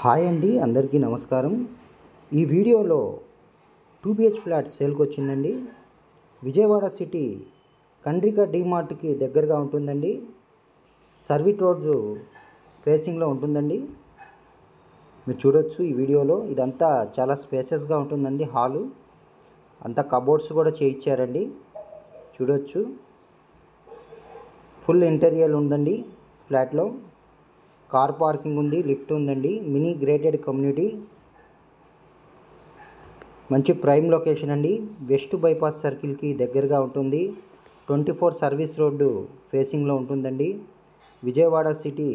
Hi అండి, అందరికీ నమస్కారం. ఈ వీడియోలో 2 BH ఫ్లాట్ సేల్కి వచ్చిందండి. విజయవాడ సిటీ కండ్రిక డీమార్ట్కి దగ్గరగా ఉంటుందండి. సర్వీట్ రోడ్డు ఫేసింగ్లో ఉంటుందండి. మీరు చూడొచ్చు ఈ వీడియోలో. ఇదంతా చాలా స్పేసెస్గా ఉంటుందండి. హాలు అంతా కబోర్డ్స్ కూడా చేయించారండి. చూడొచ్చు, ఫుల్ ఇంటీరియర్ ఉందండి ఫ్లాట్లో. కార్ పార్కింగ్ ఉంది, లిఫ్ట్ ఉందండి. మినీ గ్రేటెడ్ కమ్యూనిటీ, మంచి ప్రైమ్ లొకేషన్ అండి. వెస్ట్ బైపాస్ సర్కిల్కి దగ్గరగా ఉంటుంది. 24 సర్వీస్ రోడ్డు ఫేసింగ్లో ఉంటుందండి. విజయవాడ సిటీ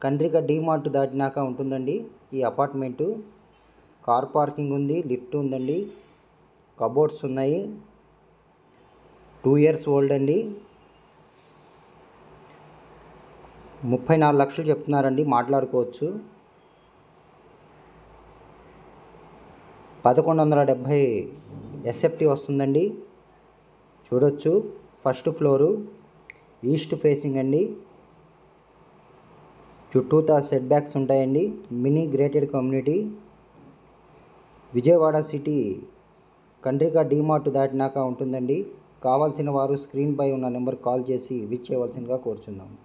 కండ్రిక డీమార్ట్ దాటినాక ఉంటుందండి ఈ అపార్ట్మెంటు. కార్ పార్కింగ్ ఉంది, లిఫ్ట్ ఉందండి, కబోర్డ్స్ ఉన్నాయి. 2 years ఓల్డ్ అండి. 34 లక్షలు చెప్తున్నారండి, మాట్లాడుకోవచ్చు. 1170 SFT వస్తుందండి. చూడొచ్చు, ఫస్ట్ ఫ్లోరు, ఈస్ట్ ఫేసింగ్ అండి. చుట్టూతా సెట్ బ్యాక్స్ ఉంటాయండి. Mini gated community. Vijayawada city Kandrika DMart దాటినాక ఉంటుందండి. కావాల్సిన వారు స్క్రీన్పై ఉన్న నెంబర్ కాల్ చేసి విజిట్ చేయవలసిందిగా కోరుచున్నాము.